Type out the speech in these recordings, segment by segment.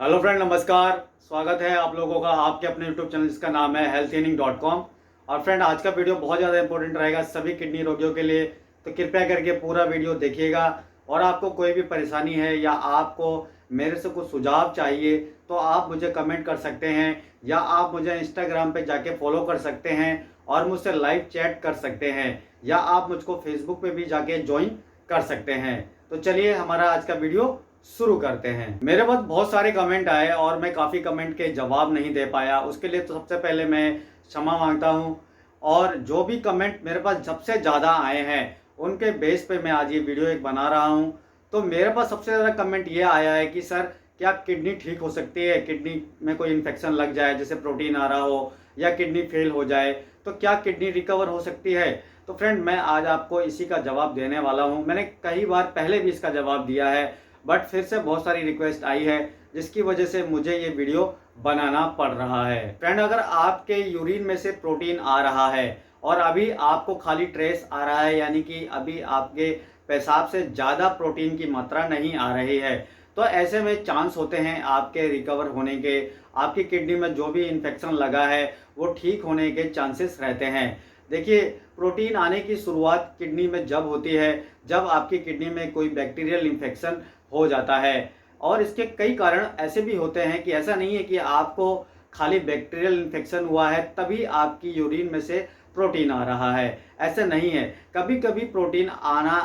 Hello friend, नमस्कार। स्वागत है आप लोगों का आपके अपने यूट्यूब चैनल जिसका नाम है healthhealing.com। और फ्रेंड, आज का वीडियो बहुत ज़्यादा इंपॉर्टेंट रहेगा सभी किडनी रोगियों के लिए, तो कृपया करके पूरा वीडियो देखिएगा। और आपको कोई भी परेशानी है या आपको मेरे से कुछ सुझाव चाहिए तो आप मुझे कमेंट कर सकते हैं, या आप मुझे इंस्टाग्राम पे जाके फॉलो कर सकते हैं और मुझसे लाइव चैट कर सकते हैं, या आप मुझको फेसबुक पे भी जाके ज्वाइन कर सकते हैं। तो चलिए हमारा आज का वीडियो शुरू करते हैं। मेरे पास बहुत सारे कमेंट आए और मैं काफ़ी कमेंट के जवाब नहीं दे पाया, उसके लिए तो सबसे पहले मैं क्षमा मांगता हूं। और जो भी कमेंट मेरे पास सबसे ज़्यादा आए हैं उनके बेस पे मैं आज ये वीडियो एक बना रहा हूं। तो मेरे पास सबसे ज़्यादा कमेंट ये आया है कि सर, क्या किडनी ठीक हो सकती है? किडनी में कोई इन्फेक्शन लग जाए, जैसे प्रोटीन आ रहा हो, या किडनी फेल हो जाए, तो क्या किडनी रिकवर हो सकती है? तो फ्रेंड, मैं आज आपको इसी का जवाब देने वाला हूँ। मैंने कई बार पहले भी इसका जवाब दिया है, बट फिर से बहुत सारी रिक्वेस्ट आई है जिसकी वजह से मुझे ये वीडियो बनाना पड़ रहा है। फ्रेंड, अगर आपके यूरिन में से प्रोटीन आ रहा है और अभी आपको खाली ट्रेस आ रहा है, यानी कि अभी आपके पेशाब से ज़्यादा प्रोटीन की मात्रा नहीं आ रही है, तो ऐसे में चांस होते हैं आपके रिकवर होने के। आपकी किडनी में जो भी इन्फेक्शन लगा है वो ठीक होने के चांसेस रहते हैं। देखिए, प्रोटीन आने की शुरुआत किडनी में जब होती है जब आपकी किडनी में कोई बैक्टीरियल इन्फेक्शन हो जाता है। और इसके कई कारण ऐसे भी होते हैं कि ऐसा नहीं है कि आपको खाली बैक्टीरियल इन्फेक्शन हुआ है तभी आपकी यूरिन में से प्रोटीन आ रहा है, ऐसा नहीं है। कभी कभी प्रोटीन आना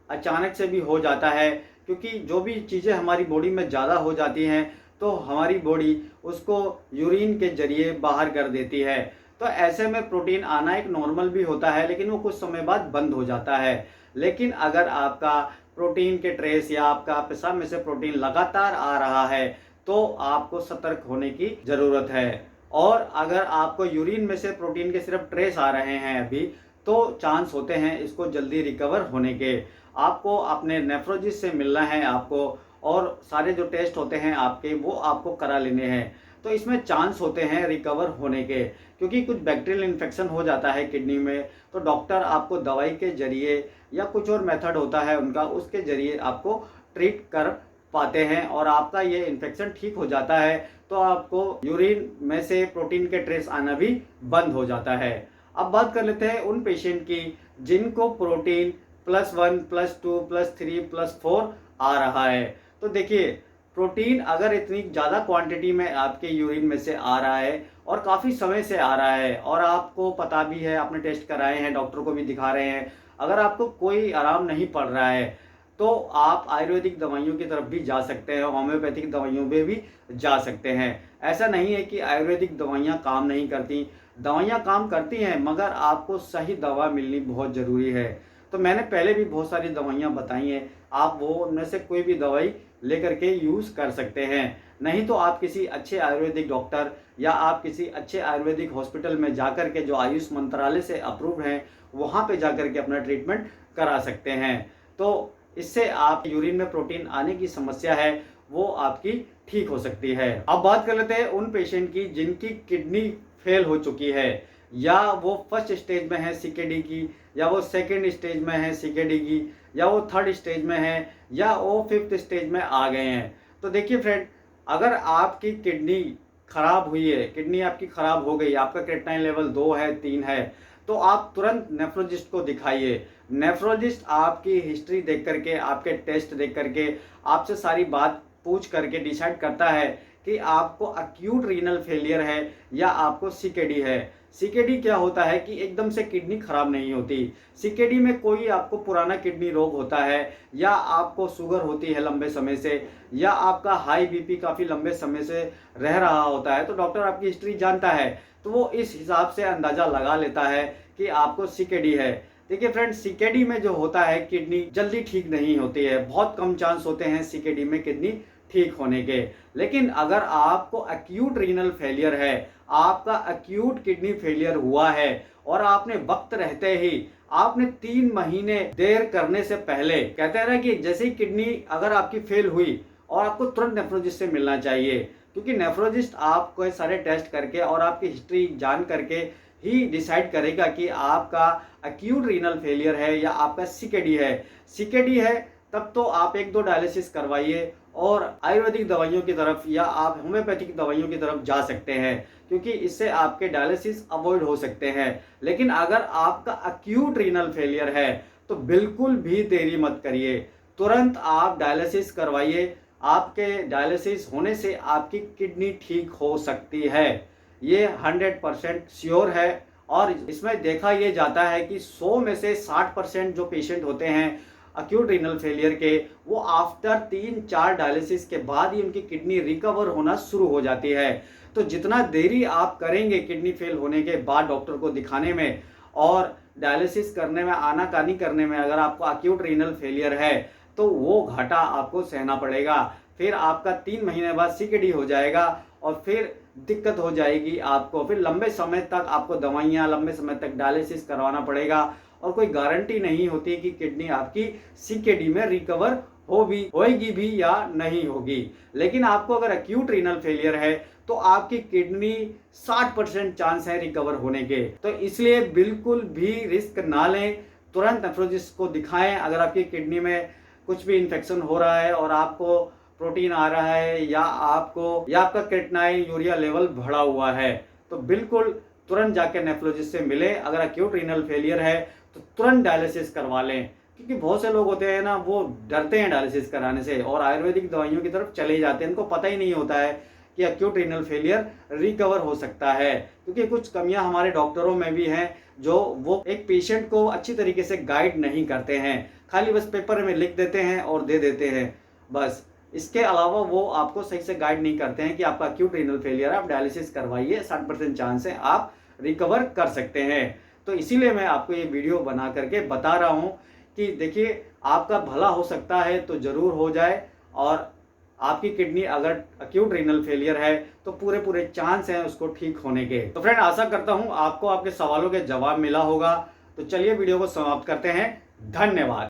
अचानक से भी हो जाता है, क्योंकि जो भी चीज़ें हमारी बॉडी में ज़्यादा हो जाती हैं तो हमारी बॉडी उसको यूरिन के जरिए बाहर कर देती है। तो ऐसे में प्रोटीन आना एक नॉर्मल भी होता है, लेकिन वो कुछ समय बाद बंद हो जाता है। लेकिन अगर आपका प्रोटीन के ट्रेस या आपका पेशाब में से प्रोटीन लगातार आ रहा है तो आपको सतर्क होने की ज़रूरत है। और अगर आपको यूरिन में से प्रोटीन के सिर्फ ट्रेस आ रहे हैं अभी, तो चांस होते हैं इसको जल्दी रिकवर होने के। आपको अपने नेफ्रोलॉजिस्ट से मिलना है आपको, और सारे जो टेस्ट होते हैं आपके वो आपको करा लेने हैं। तो इसमें चांस होते हैं रिकवर होने के, क्योंकि कुछ बैक्टीरियल इन्फेक्शन हो जाता है किडनी में, तो डॉक्टर आपको दवाई के जरिए या कुछ और मेथड होता है उनका, उसके जरिए आपको ट्रीट कर पाते हैं और आपका ये इन्फेक्शन ठीक हो जाता है। तो आपको यूरिन में से प्रोटीन के ट्रेस आना भी बंद हो जाता है। अब बात कर लेते हैं उन पेशेंट की जिनको प्रोटीन +1 +2 +3 +4 आ रहा है। तो देखिए, प्रोटीन अगर इतनी ज़्यादा क्वांटिटी में आपके यूरिन में से आ रहा है और काफ़ी समय से आ रहा है, और आपको पता भी है, आपने टेस्ट कराए हैं, डॉक्टर को भी दिखा रहे हैं, अगर आपको कोई आराम नहीं पड़ रहा है तो आप आयुर्वेदिक दवाइयों की तरफ भी जा सकते हैं, होम्योपैथिक दवाइयों पे भी जा सकते हैं। ऐसा नहीं है कि आयुर्वेदिक दवाइयाँ काम नहीं करती, दवाइयाँ काम करती हैं, मगर आपको सही दवा मिलनी बहुत ज़रूरी है। तो मैंने पहले भी बहुत सारी दवाइयाँ बताई हैं, आप वो उनमें से कोई भी दवाई लेकर के यूज़ कर सकते हैं। नहीं तो आप किसी अच्छे आयुर्वेदिक डॉक्टर या आप किसी अच्छे आयुर्वेदिक हॉस्पिटल में जाकर के, जो आयुष मंत्रालय से अप्रूव हैं, वहाँ पे जाकर के अपना ट्रीटमेंट करा सकते हैं। तो इससे आप यूरिन में प्रोटीन आने की समस्या है वो आपकी ठीक हो सकती है। अब बात कर लेते हैं उन पेशेंट की जिनकी किडनी फेल हो चुकी है, या वो फर्स्ट स्टेज में है सीकेडी की, या वो सेकेंड स्टेज में है सीकेडी की, या वो थर्ड स्टेज में है, या वो फिफ्थ स्टेज में आ गए हैं। तो देखिए फ्रेंड, अगर आपकी किडनी खराब हुई है, किडनी आपकी खराब हो गई, आपका क्रेटिनाइन लेवल 2 है, 3 है, तो आप तुरंत नेफ्रोलॉजिस्ट को दिखाइए। नेफ्रोलॉजिस्ट आपकी हिस्ट्री देख करके, आपके टेस्ट देख करके, आपसे सारी बात पूछ करके डिसाइड करता है कि आपको अक्यूट रीनल फेलियर है या आपको सीकेडी है। सीकेडी क्या होता है कि एकदम से किडनी खराब नहीं होती। सीकेडी में कोई आपको पुराना किडनी रोग होता है, या आपको शुगर होती है लंबे समय से, या आपका हाई बीपी काफ़ी लंबे समय से रह रहा होता है, तो डॉक्टर आपकी हिस्ट्री जानता है, तो वो इस हिसाब से अंदाज़ा लगा लेता है कि आपको सीकेडी है। देखिए फ्रेंड, सीकेडी में जो होता है किडनी जल्दी ठीक नहीं होती है, बहुत कम चांस होते हैं सीकेडी में किडनी ठीक होने के। लेकिन अगर आपको एक्यूट रीनल फेलियर है, आपका एक्यूट किडनी फेलियर हुआ है, और आपने वक्त रहते ही, आपने 3 महीने देर करने से पहले, कहते हैं ना कि जैसे ही किडनी अगर आपकी फेल हुई, और आपको तुरंत नेफ्रोलॉजिस्ट से मिलना चाहिए, क्योंकि नेफ्रोलॉजिस्ट आपको सारे टेस्ट करके और आपकी हिस्ट्री जान करके ही डिसाइड करेगा कि आपका एक्यूट रीनल फेलियर है या आपका सीकेडी है। सीकेडी है तब तो आप 1-2 डायलिसिस करवाइए, और आयुर्वेदिक दवाइयों की तरफ या आप होम्योपैथिक दवाइयों की तरफ जा सकते हैं, क्योंकि इससे आपके डायलिसिस अवॉइड हो सकते हैं। लेकिन अगर आपका अक्यूट रीनल फेलियर है तो बिल्कुल भी देरी मत करिए, तुरंत आप डायलिसिस करवाइए। आपके डायलिसिस होने से आपकी किडनी ठीक हो सकती है, ये 100% श्योर है। और इसमें देखा ये जाता है कि 100 में से 60% जो पेशेंट होते हैं अक्यूट रीनल फेलियर के, वो आफ्टर 3-4 डायलिसिस के बाद ही उनकी किडनी रिकवर होना शुरू हो जाती है। तो जितना देरी आप करेंगे किडनी फेल होने के बाद डॉक्टर को दिखाने में और डायलिसिस करने में, आनाकानी करने में, अगर आपको अक्यूट रीनल फेलियर है तो वो घाटा आपको सहना पड़ेगा। फिर आपका 3 महीने बाद सीकेडी हो जाएगा और फिर दिक्कत हो जाएगी आपको। फिर लंबे समय तक आपको दवाइयाँ, लंबे समय तक डायलिसिस करवाना पड़ेगा और कोई गारंटी नहीं होती कि किडनी आपकी सीकेडी में रिकवर होएगी भी या नहीं होगी। लेकिन आपको अगर अक्यूट रीनल फेलियर है तो आपकी किडनी 60% चांस है रिकवर होने के। तो इसलिए बिल्कुल भी रिस्क ना लें, तुरंत नेफ्रोलॉजिस्ट को दिखाएं। अगर आपकी किडनी में कुछ भी इन्फेक्शन हो रहा है और आपको प्रोटीन आ रहा है या आपका क्रेटिनाइन यूरिया लेवल बढ़ा हुआ है, तो बिल्कुल तुरंत जाके नेफ्रोलॉजिस्ट से मिले। अगर अक्यूट रीनल फेलियर है तो तुरंत डायलिसिस करवा लें, क्योंकि बहुत से लोग होते हैं ना, वो डरते हैं डायलिसिस कराने से और आयुर्वेदिक दवाइयों की तरफ चले जाते हैं। इनको पता ही नहीं होता है कि अक्यूट रीनल फेलियर रिकवर हो सकता है, क्योंकि कुछ कमियां हमारे डॉक्टरों में भी हैं, जो वो एक पेशेंट को अच्छी तरीके से गाइड नहीं करते हैं, खाली बस पेपर में लिख देते हैं और दे देते हैं बस। इसके अलावा वो आपको सही से गाइड नहीं करते हैं कि आपका अक्यूट रीनल फेलियर है, आप डायलिसिस करवाइए, 60% चांस है आप रिकवर कर सकते हैं। तो इसीलिए मैं आपको ये वीडियो बना करके बता रहा हूँ कि देखिए, आपका भला हो सकता है तो ज़रूर हो जाए। और आपकी किडनी अगर अक्यूट रीनल फेलियर है तो पूरे चांस हैं उसको ठीक होने के। तो फ्रेंड, आशा करता हूँ आपको आपके सवालों के जवाब मिला होगा। तो चलिए वीडियो को समाप्त करते हैं। धन्यवाद।